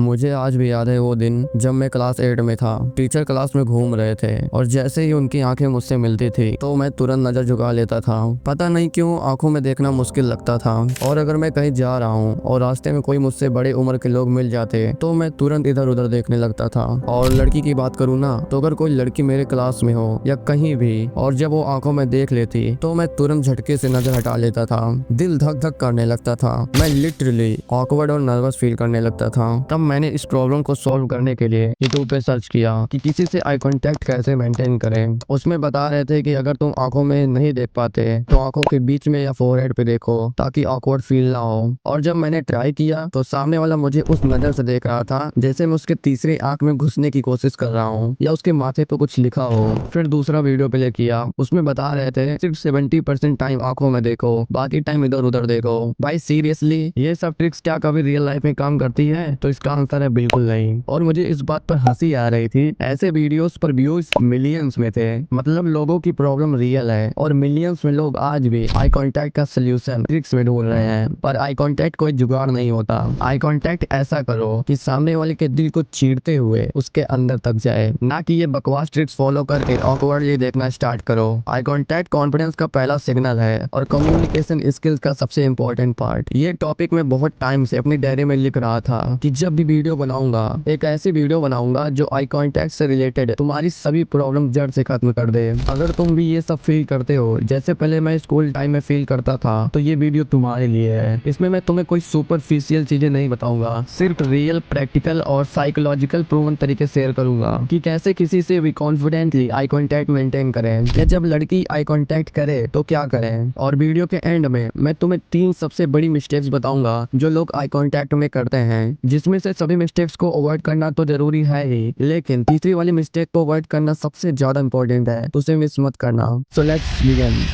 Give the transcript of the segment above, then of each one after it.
मुझे आज भी याद है वो दिन जब मैं क्लास 8 में था। टीचर क्लास में घूम रहे थे और जैसे ही उनकी आंखें मुझसे मिलती थी तो मैं तुरंत नजर झुका लेता था। पता नहीं क्यों आंखों में देखना मुश्किल लगता था। और अगर मैं कहीं जा रहा हूँ और रास्ते में कोई मुझसे बड़े उम्र के लोग मिल जाते तो मैं तुरंत इधर उधर देखने लगता था। और लड़की की बात करूँ ना, तो अगर कोई लड़की मेरे क्लास में हो या कहीं भी और जब वो आंखों में देख लेती तो मैं तुरंत झटके से नजर हटा लेता था। दिल धक धक करने लगता था। मैं लिटरली ऑकवर्ड और नर्वस फील करने लगता था। तब मैंने इस प्रॉब्लम को सॉल्व करने के लिए यूट्यूब पे सर्च किया कि किसी से आई कांटेक्ट कैसे मेंटेन करें। उसमें बता रहे थे कि अगर तुम आंखों में नहीं देख पाते तो आंखों के बीच में या फोरहेड पे देखो ताकि ऑकवर्ड फील ना हो। और जब मैंने ट्राई किया तो सामने वाला मुझे उस नजर से देख रहा था जैसे मैं उसके तीसरी आंख में घुसने की कोशिश कर रहा हूँ या उसके माथे पे कुछ लिखा हो। फिर दूसरा वीडियो प्ले किया, उसमें बता रहे थे सिर्फ 70% टाइम आंखों में देखो, बाकी टाइम इधर उधर देखो। भाई सीरियसली ये सब ट्रिक्स क्या कभी रियल लाइफ में काम करती है? तो इसका आंसर है बिल्कुल नहीं। और मुझे इस बात पर हंसी आ रही थी। ऐसे वीडियोस पर व्यूज मिलियंस में थे। मतलब लोगों की प्रॉब्लम रियल है और मिलियंस में लोग आज भी आई कांटेक्ट का सोल्यूशन ट्रिक्स में ढूंढ रहे हैं। पर आई कांटेक्ट कोई जुगाड़ नहीं होता। आई कांटेक्ट ऐसा करो कि सामने वाले के दिल को चीरते हुए उसके अंदर तक जाए, ना कि ये बकवास ट्रिक्स फॉलो करके ऑकवर्डली देखना स्टार्ट करो। आई कांटेक्ट कॉन्फिडेंस का पहला सिग्नल है और कम्युनिकेशन स्किल्स का सबसे इंपॉर्टेंट पार्ट। ये टॉपिक में बहुत टाइम से अपनी डायरी में लिख रहा था कि जब भी वीडियो बनाऊंगा एक ऐसी वीडियो बनाऊंगा जो आई कांटेक्ट से रिलेटेड तुम्हारी सभी प्रॉब्लम जड़ से खत्म कर दे। अगर तुम भी ये सब फील करते हो जैसे पहले मैं स्कूल टाइम में फील करता था तो ये वीडियो तुम्हारे लिए है। इसमें मैं तुम्हें कोई सुपरफिशियल चीजें नहीं बताऊंगा, सिर्फ रियल, प्रैक्टिकल और साइकोलॉजिकल प्रूवन तरीके शेयर करूंगा कि कैसे किसी से भी कॉन्फिडेंटली आई कांटेक्ट मेंटेन करें या जब लड़की आई कांटेक्ट करे तो क्या करें। और वीडियो के एंड में मैं तुम्हें 3 सबसे बड़ी मिस्टेक्स बताऊंगा जो लोग आई कांटेक्ट में करते हैं, जिसमें से सभी मिस्टेक्स को अवॉइड करना तो जरूरी है ही, लेकिन तीसरी वाली मिस्टेक को अवॉइड करना सबसे ज्यादा इंपॉर्टेंट है, तो उसे मिस मत करना। So let's begin.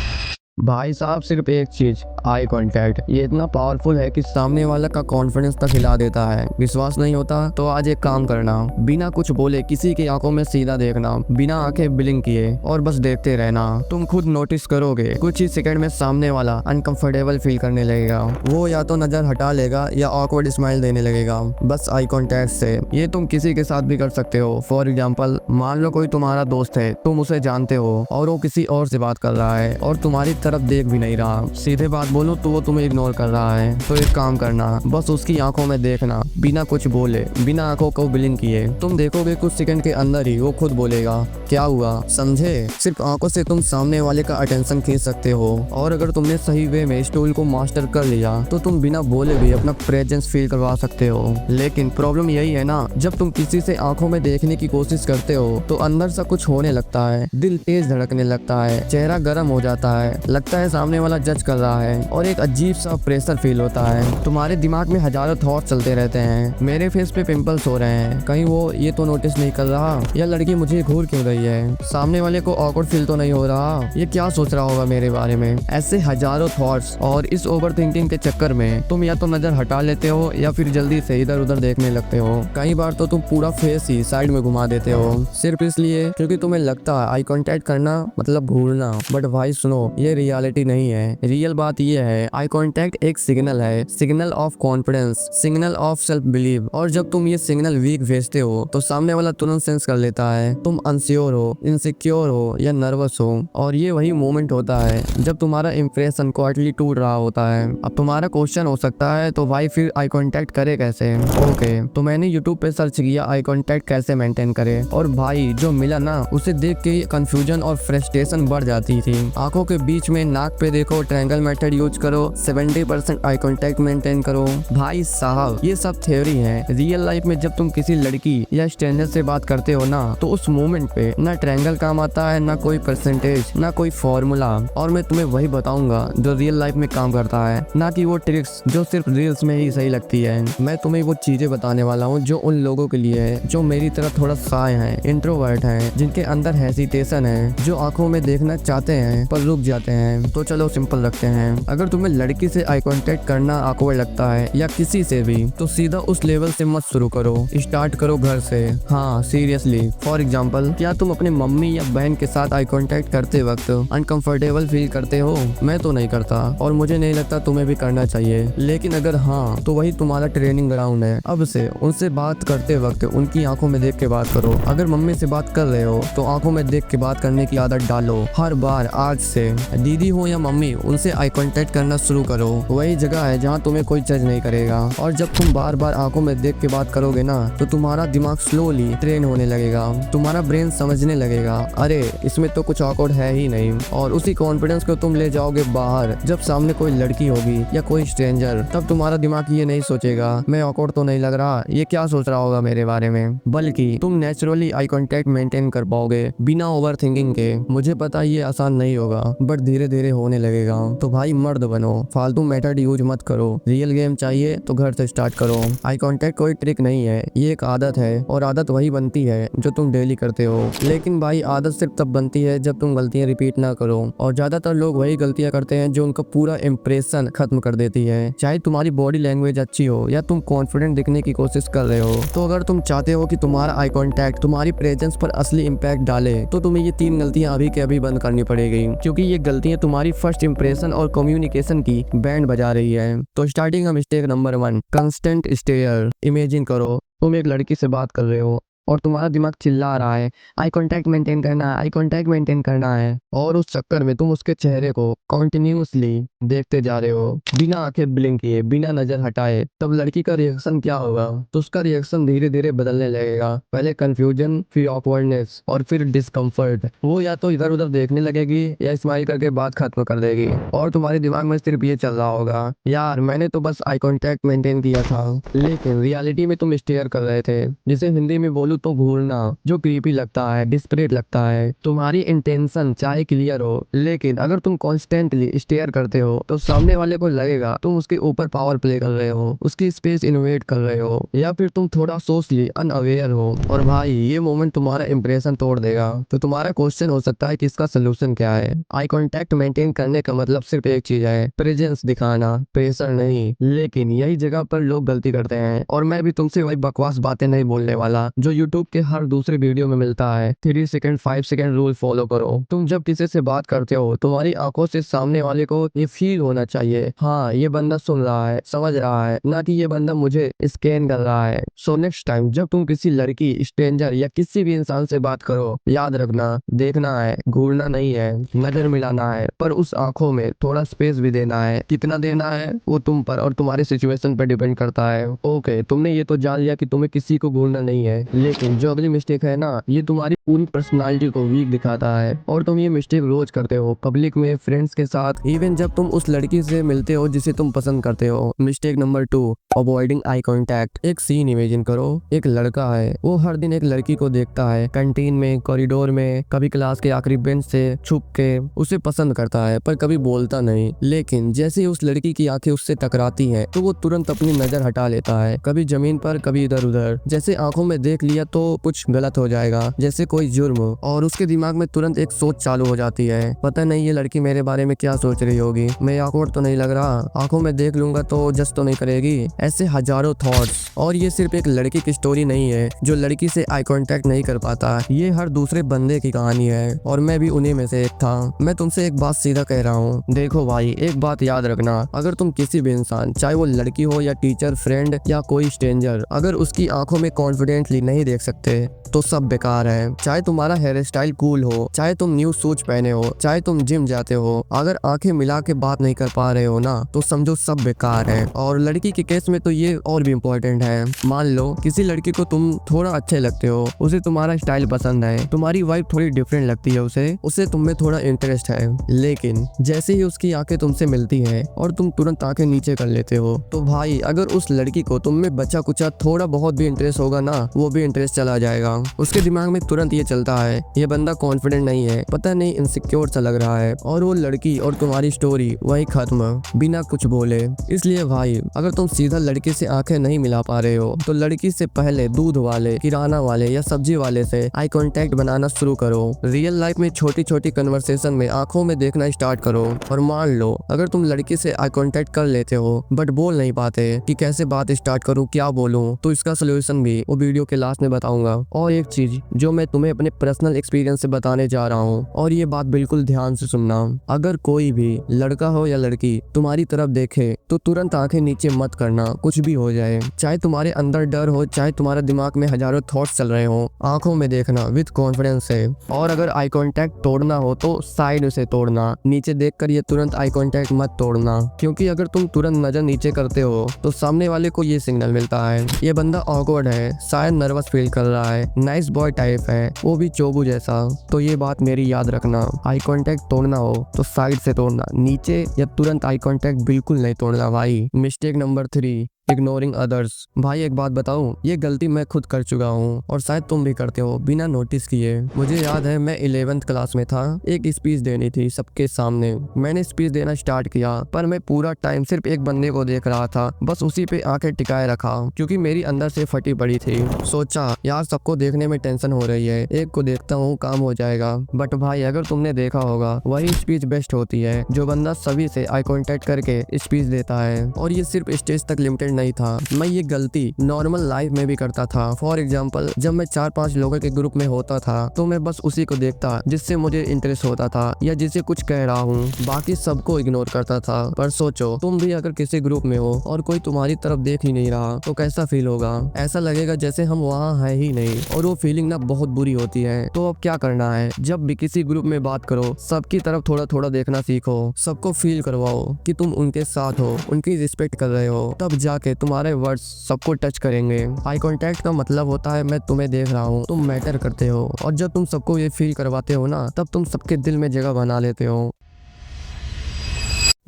भाई साहब, सिर्फ एक चीज, आई कांटेक्ट, ये इतना पावरफुल है कि सामने वाला का कॉन्फिडेंस तक हिला देता है। विश्वास नहीं होता तो आज एक काम करना, बिना कुछ बोले किसी की आंखों में सीधा देखना, बिना आंखें ब्लिंक किए, और बस देखते रहना। तुम खुद नोटिस करोगे कुछ ही सेकंड में सामने वाला अनकंफर्टेबल फील करने लगेगा। वो या तो नजर हटा लेगा या ऑकवर्ड स्माइल देने लगेगा, बस आई कांटेक्ट से। ये तुम किसी के साथ भी कर सकते हो। फॉर एग्जाम्पल, मान लो कोई तुम्हारा दोस्त है, तुम उसे जानते हो और वो किसी और से बात कर रहा है और तुम्हारी तरफ देख भी नहीं रहा। सीधे बात बोलो तो वो तुम्हें इग्नोर कर रहा है, तो एक काम करना, बस उसकी आंखों में देखना, बिना कुछ बोले, बिना आंखों को ब्लिंक किए। तुम देखोगे कुछ सेकंड के अंदर ही वो खुद बोलेगा क्या हुआ, समझे। सिर्फ आंखों से तुम सामने वाले का अटेंशन खींच सकते हो। और अगर तुमने सही वे में इस टूल को मास्टर कर लिया तो तुम बिना बोले भी अपना प्रेजेंस फील करवा सकते हो। लेकिन प्रॉब्लम यही है ना, जब तुम किसी से आंखों में देखने की कोशिश करते हो तो अंदर से कुछ होने लगता है, दिल तेज धड़कने लगता है, चेहरा गर्म हो जाता है, लगता है सामने वाला जज कर रहा है और एक अजीब सा प्रेशर फील होता है। तुम्हारे दिमाग में हजारों थॉट चलते रहते हैं, मेरे फेस पे पिंपल्स हो रहे हैं, कहीं वो ये तो नोटिस नहीं कर रहा, या लड़की मुझे घूर क्यों रही है, सामने वाले को ऑकवर्ड फील तो नहीं हो रहा, ये क्या सोच रहा होगा मेरे बारे में। ऐसे हजारों थॉट्स, और इस ओवर थिंकिंग के चक्कर में तुम या तो नजर हटा लेते हो या फिर जल्दी से इधर उधर देखने लगते हो। कई बार तो तुम पूरा फेस ही साइड में घुमा देते हो, सिर्फ इसलिए क्योंकि तुम्हें लगता है आई कांटेक्ट करना मतलब घूरना। बट भाई सुनो, ये रियलिटी नहीं है। रियल बात ये है, आई कांटेक्ट एक सिग्नल है, signal of confidence, signal of self believe. और जब तुम ये सिग्नल वीक भेजते हो तो सामने वाला तुरंत सेंस कर लेता है तुम अनश्योर हो, इनसिक्योर हो या नर्वस हो। और ये वही मोमेंट होता है जब तुम्हारा इंप्रेशन क्वाइटली टूट रहा होता है। अब तुम्हारा क्वेश्चन हो सकता है, तो भाई फिर आई कांटेक्ट करे कैसे? ओके, तो मैंने यूट्यूब पे सर्च किया आई कांटेक्ट कैसे मेंटेन करे, और भाई जो मिला ना, उसे देख के कंफ्यूजन और फ्रस्ट्रेशन बढ़ जाती थी। आंखों के बीच में नाक पे देखो, ट्रायंगल मेथड यूज करो, 70% आई कांटेक्ट मेंटेन करो। भाई साहब, ये सब थ्योरी है। रियल लाइफ में जब तुम किसी लड़की या स्ट्रेंजर से बात करते हो ना, तो उस मोमेंट पे ना ट्रायंगल काम आता है, ना कोई परसेंटेज, ना कोई फॉर्मूला। और मैं तुम्हें वही बताऊंगा जो रियल लाइफ में काम करता है, ना कि वो ट्रिक्स जो सिर्फ रील्स में ही सही लगती है। मैं तुम्हें वो चीजें बताने वाला हूँ जो उन लोगों के लिए है जो मेरी तरह थोड़ा शाय है, इंट्रोवर्ट है, जिनके अंदर हेसिटेशन है, जो आंखों में देखना चाहते हैं पर रुक जाते हैं, तो चलो सिंपल रखते हैं। अगर तुम्हें लड़की से आई कांटेक्ट करना awkward लगता है या किसी से भी, तो सीधा उस लेवल से मत शुरू करो, स्टार्ट करो घर से। हाँ सीरियसली, फॉर एग्जाम्पल, क्या तुम अपने मम्मी या बहन के साथ आई कांटेक्ट करते वक्त अनकंफर्टेबल फील करते हो? मैं तो नहीं करता और मुझे नहीं लगता तुम्हें भी करना चाहिए। लेकिन अगर हाँ, तो वही तुम्हारा ट्रेनिंग ग्राउंड है। अब से उनसे बात करते वक्त उनकी आंखों में देख के बात करो। अगर मम्मी से बात कर रहे हो तो आंखों में देख के बात करने की आदत डालो हर बार। आज से दीदी हो या मम्मी, उनसे आई कांटेक्ट करना शुरू करो। वही जगह है जहाँ तुम्हें कोई जज नहीं करेगा। और जब तुम बार बार आंखों में देख के बात करोगे ना, तो तुम्हारा दिमाग स्लोली ट्रेन होने लगेगा। तुम्हारा ब्रेन समझने लगेगा, अरे इसमें तो कुछ ऑकवर्ड है ही नहीं। और उसी कॉन्फिडेंस को तुम ले जाओगे बाहर। जब सामने कोई लड़की होगी या कोई स्ट्रेंजर, तब तुम्हारा दिमाग ये नहीं सोचेगा मैं ऑकवर्ड तो नहीं लग रहा, ये क्या सोच रहा होगा मेरे बारे में, बल्कि तुम नेचुरली आई कांटेक्ट मेंटेन कर पाओगे बिना ओवर थिंकिंग के। मुझे पता ये आसान नहीं होगा, बट धीरे धीरे होने लगेगा। तो भाई मर्द बनो, फालतू मेथड यूज मत करो। रियल गेम चाहिए तो घर से स्टार्ट करो। आई कांटेक्ट कोई ट्रिक नहीं है, ये एक आदत है। और आदत वही बनती है जो तुम डेली करते हो। लेकिन भाई आदत सिर्फ तब बनती है जब तुम गलतियां रिपीट ना करो। और ज्यादातर लोग वही गलतियां करते हैं जो उनका पूरा इंप्रेशन खत्म कर देती है। चाहे तुम्हारी बॉडी लैंग्वेज अच्छी हो या तुम कॉन्फिडेंट दिखने की कोशिश कर रहे हो, तो अगर तुम चाहते हो कि तुम्हारा आई कांटेक्ट तुम्हारी प्रेजेंस पर असली इम्पैक्ट डाले, तो तुम्हें ये 3 गलतियां अभी के अभी बंद करनी पड़ेगी। क्योंकि ये गलतियां तुम्हारी फर्स्ट इंप्रेशन और कम्युनिकेशन की बैंड बजा रही है। तो starting mistake number 1, constant stare. Imagine करो तुम एक लड़की से बात कर रहे हो और तुम्हारा दिमाग चिल्ला रहा है आई कांटेक्ट मेंटेन करना है, आई कांटेक्ट मेंटेन करना है। और उस चक्कर में तुम उसके चेहरे को कॉन्टिन्यूसली देखते जा रहे हो, बिना आंखें ब्लिंक किए, बिना नजर हटाए। तब लड़की का रिएक्शन क्या होगा? तो उसका रिएक्शन धीरे धीरे बदलने लगेगा। पहले कंफ्यूजन, फिर ऑकवर्डनेस और फिर डिस्कम्फर्ट। वो या तो इधर उधर देखने लगेगी या स्माइल करके बात खत्म कर देगी। और तुम्हारे दिमाग में सिर्फ ये चल रहा होगा, यार मैंने तो बस आई कांटेक्ट मेंटेन किया था। लेकिन रियलिटी में तुम स्टेयर कर रहे थे, जिसे हिंदी में बोलूं तो घूरना, जो क्रीपी लगता है, डिस्परेट लगता है। तुम्हारी इंटेंशन चाहे क्लियर हो, लेकिन अगर तुम कॉन्स्टेंटली स्टेयर करते हो तो सामने वाले को लगेगा तुम उसके ऊपर पावर प्ले कर रहे हो, उसकी स्पेस इन्वेट कर रहे हो, या फिर तुम थोड़ा सोशली अनअवेयर हो। और भाई ये मोमेंट तुम्हारा इंप्रेशन तोड़ देगा। तो तुम्हारा क्वेश्चन हो सकता है कि इसका सोल्यूशन क्या है? आई कांटेक्ट मेंटेन करने का मतलब सिर्फ एक चीज है, प्रेजेंस दिखाना, प्रेशर नहीं। लेकिन यही जगह पर लोग गलती करते हैं। और मैं भी तुमसे वही बकवास बातें नहीं बोलने वाला जो यूट्यूब के हर दूसरे वीडियो में मिलता है। 3 सेकंड 5 सेकंड रूल फॉलो करो। तुम जब किसी से बात करते हो, तुम्हारी आंखों से सामने वाले को ये फील होना चाहिए, हाँ ये बंदा सुन रहा है, समझ रहा है, ना कि ये बंदा मुझे स्कैन कर रहा है। सो नेक्स्ट टाइम जब तुम किसी लड़की, स्ट्रेंजर या किसी भी इंसान से बात करो, याद रखना, देखना है, घूरना नहीं है, नजर मिलाना है, पर उस आंखों में थोड़ा स्पेस भी देना है। कितना देना है वो तुम पर और तुम्हारी सिचुएशन पर डिपेंड करता है। ओके, तुमने ये तो जान लिया कि तुम्हें किसी को घूरना नहीं है, लेकिन जो अगली मिस्टेक है ना, ये तुम्हारी पूरी पर्सनालिटी को वीक दिखाता है। और तुम ये मिस्टेक रोज करते हो, पब्लिक में, फ्रेंड्स के साथ, इवन जब तुम उस लड़की से मिलते हो जिसे तुम पसंद करते हो। Mistake number 2, avoiding eye contact. एक सीन इमेजिन करो, एक लड़का है, वो हर दिन एक लड़की को देखता है, कैंटीन में, कॉरिडोर में, कभी क्लास के आखिरी बेंच से छुप के उसे पसंद करता है, पर कभी बोलता नहीं। लेकिन जैसे ही उस लड़की की आंखें उससे टकराती हैं, तो वो तुरंत अपनी नजर हटा लेता है, कभी जमीन पर, कभी इधर उधर। जैसे आंखों में देख लिया तो कुछ गलत हो जाएगा, जैसे कोई जुर्म। और उसके दिमाग में तुरंत एक सोच चालू हो जाती है, पता नहीं ये लड़की मेरे बारे में क्या सोच रही होगी, मैं ऑकवर्ड तो नहीं लग रहा, आंखों में देख लूंगा तो जज तो नहीं करेगी। ऐसे हजारों थॉट्स। और ये सिर्फ एक लड़की की स्टोरी नहीं है जो लड़की से आई कांटेक्ट नहीं कर पाता, ये हर दूसरे बंदे की कहानी है। और मैं भी उन्हीं में से एक था। मैं तुमसे एक बात सीधा कह रहा हूँ, देखो भाई एक बात याद रखना, अगर तुम किसी भी इंसान, चाहे वो लड़की हो या टीचर, फ्रेंड या कोई स्ट्रेंजर, अगर उसकी आंखों में कॉन्फिडेंटली नहीं देख सकते तो सब बेकार है। चाहे तुम्हारा हेयर स्टाइल कूल हो, चाहे तुम न्यू शूज पहने हो, चाहे तुम जिम जाते हो, अगर आंखें मिला के बात नहीं कर पा रहे हो ना, तो समझो सब बेकार है। और लड़की के केस में तो ये और भी इम्पोर्टेंट है। मान लो किसी लड़की को तुम थोड़ा अच्छे लगते हो, उसे तुम्हारा स्टाइल पसंद है, तुम्हारी वाइब थोड़ी डिफरेंट लगती है, उसे तुम में थोड़ा इंटरेस्ट है, लेकिन जैसे ही उसकी आंखें तुमसे मिलती है और तुम तुरंत आंखें नीचे कर लेते हो, तो भाई अगर उस लड़की को तुम में बचा कुचा थोड़ा बहुत भी इंटरेस्ट होगा ना, वो भी इंटरेस्ट चला जाएगा। उसके दिमाग में तुरंत ये चलता है ये बंदा कॉन्फिडेंट नहीं है, पता नहीं इनसिक्योर सा लग रहा है, और वो लड़की और तुम्हारी स्टोरी वही खत्म बिना कुछ बोले। इसलिए भाई अगर तुम सीधा लड़की से आंखें नहीं मिला पा रहे हो तो लड़की से पहले दूध वाले, किराना वाले या सब्जी वाले से आई कांटेक्ट बनाना शुरू करो। रियल लाइफ में छोटी छोटी कन्वर्सेशन में आंखों में देखना स्टार्ट करो। और मान लो अगर तुम लड़की से आई कांटेक्ट कर लेते हो बट बोल नहीं पाते कि कैसे बात स्टार्ट करूं, क्या बोलूं, तो इसका सोल्यूशन भी वो वीडियो के लास्ट में बताऊंगा। और एक चीज जो मैं तुम्हें अपने पर्सनल एक्सपीरियंस से बताने जा रहा हूँ, और ये बात बिल्कुल ध्यान से सुनना। अगर कोई भी लड़का हो या लड़की तुम्हारी तरफ देखे तो तुरंत आंखें नीचे मत करना, कुछ भी हो जाए। चाहे तुम्हारे अंदर डर हो, चाहे तुम्हारे दिमाग में हजारों थॉट्स चल रहे हो, आंखों में देखना विद कॉन्फिडेंस से। और अगर आई कांटेक्ट तोड़ना हो तो साइड से तोड़ना, नीचे देखकर ये तुरंत आई कांटेक्ट मत तोड़ना, क्योंकि अगर तुम तुरंत नजर नीचे करते हो तो सामने वाले को ये सिग्नल मिलता है ये बंदा ऑकवर्ड है, शायद नर्वस फील कर रहा है, नाइस बॉय टाइप है, वो भी चोबू जैसा। तो ये बात मेरी याद रखना, आई कांटेक्ट तोड़ना हो तो साइड से तोड़ना, नीचे या तुरंत आई कांटेक्ट बिल्कुल नहीं तोड़ना भाई। Mistake number 3, ignoring others. भाई एक बात बताऊं, ये गलती मैं खुद कर चुका हूँ और शायद तुम भी करते हो बिना नोटिस किए। मुझे याद है मैं 11th क्लास में था, एक स्पीच देनी थी सबके सामने। मैंने स्पीच देना स्टार्ट किया पर मैं पूरा टाइम सिर्फ एक बंदे को देख रहा था, बस उसी पे आंखें टिकाए रखा क्योंकि मेरी अंदर से फटी पड़ी थी। सोचा यार सबको देखने में टेंशन हो रही है, एक को देखता हूँ काम हो जाएगा। बट भाई अगर तुमने देखा होगा वही स्पीच बेस्ट होती है जो बंदा सभी से आई कॉन्टेक्ट करके स्पीच देता है। और ये सिर्फ स्टेज तक लिमिटेड नहीं था, मैं ये गलती नॉर्मल लाइफ में भी करता था। फॉर एग्जाम्पल जब मैं 4-5 लोगों के ग्रुप में होता था तो मैं बस उसी को देखता जिससे मुझे इंटरेस्ट होता था या जिसे कुछ कह रहा हूँ, बाकी सबको इग्नोर करता था। पर सोचो तुम भी अगर किसी ग्रुप में हो और कोई तुम्हारी तरफ देख ही नहीं रहा तो कैसा फील होगा? ऐसा लगेगा जैसे हम वहाँ है ही नहीं, और वो फीलिंग ना बहुत बुरी होती है। तो अब क्या करना है, जब भी किसी ग्रुप में बात करो सबकी तरफ थोड़ा थोड़ा देखना सीखो, सबको फील करवाओ कि तुम उनके साथ हो, उनकी रिस्पेक्ट कर रहे हो, तब जाके तुम्हारे वर्ड्स सबको टच करेंगे। आई कांटेक्ट का मतलब होता है मैं तुम्हें देख रहा हूँ, तुम मैटर करते हो, और जब तुम सबको ये फील करवाते हो ना तब तुम सबके दिल में जगह बना लेते हो।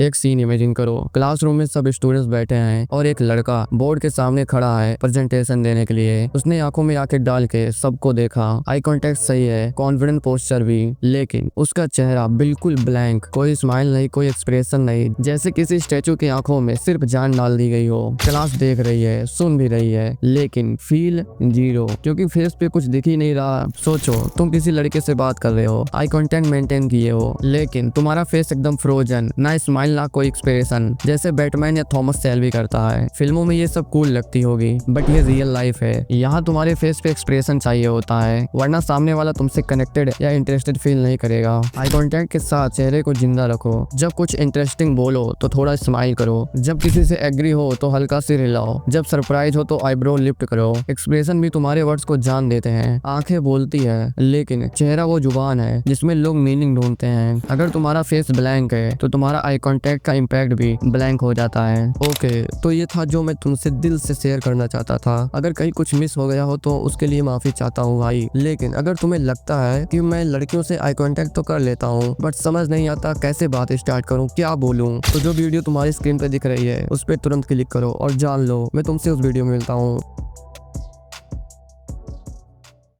एक सीन इमेजिन करो, क्लासरूम में सब स्टूडेंट्स बैठे हैं और एक लड़का बोर्ड के सामने खड़ा है प्रेजेंटेशन देने के लिए। उसने आंखों में आंखें डाल के सबको देखा, आई कांटेक्ट सही है, कॉन्फिडेंट पोस्चर भी, लेकिन उसका चेहरा बिल्कुल ब्लैंक, कोई स्माइल नहीं, कोई एक्सप्रेशन नहीं, जैसे किसी स्टैचू की आंखों में सिर्फ जान डाल दी गई हो। क्लास देख रही है, सुन भी रही है, लेकिन फील जीरो, क्योंकि फेस पे कुछ दिख ही नहीं रहा। सोचो तुम किसी लड़के से बात कर रहे हो, आई कांटेक्ट मेंटेन किए हो, लेकिन तुम्हारा फेस एकदम फ्रोजन, ना स्माइल ना कोई एक्सप्रेशन, जैसे बैटमैन या थॉमस शेल्बी करता है। फिल्मों में ये सब कूल लगती होगी बट ये रियल लाइफ है, यहाँ तुम्हारे फेस पे एक्सप्रेशन चाहिए होता है, वरना सामने वाला तुमसे कनेक्टेड या इंटरेस्टेड फील नहीं करेगा। आई कांटेक्ट के साथ चेहरे को जिंदा रखो, जब कुछ इंटरेस्टिंग बोलो तो थोड़ा स्माइल करो, जब किसी से एग्री हो तो हल्का से रिलाओ, जब सरप्राइज हो तो आईब्रो लिफ्ट करो। एक्सप्रेशन भी तुम्हारे वर्ड्स को जान देते हैं, आंखें बोलती है लेकिन चेहरा वो जुबान है जिसमें लोग मीनिंग ढूंढते हैं। अगर तुम्हारा फेस ब्लैंक है तो तुम्हारा आई कांटेक्ट का इम्पैक्ट भी ब्लैंक हो जाता है। ओके, तो ये था जो मैं तुमसे दिल से शेयर करना चाहता था। अगर कहीं कुछ मिस हो गया हो तो उसके लिए माफी चाहता हूँ भाई। लेकिन अगर तुम्हें लगता है कि मैं लड़कियों से आई कांटेक्ट तो कर लेता हूँ बट समझ नहीं आता कैसे बात स्टार्ट करूँ, क्या बोलूँ, तो जो वीडियो तुम्हारी स्क्रीन पे दिख रही है उस पर तुरंत क्लिक करो और जान लो मैं तुमसे उस वीडियो में मिलता हूँ।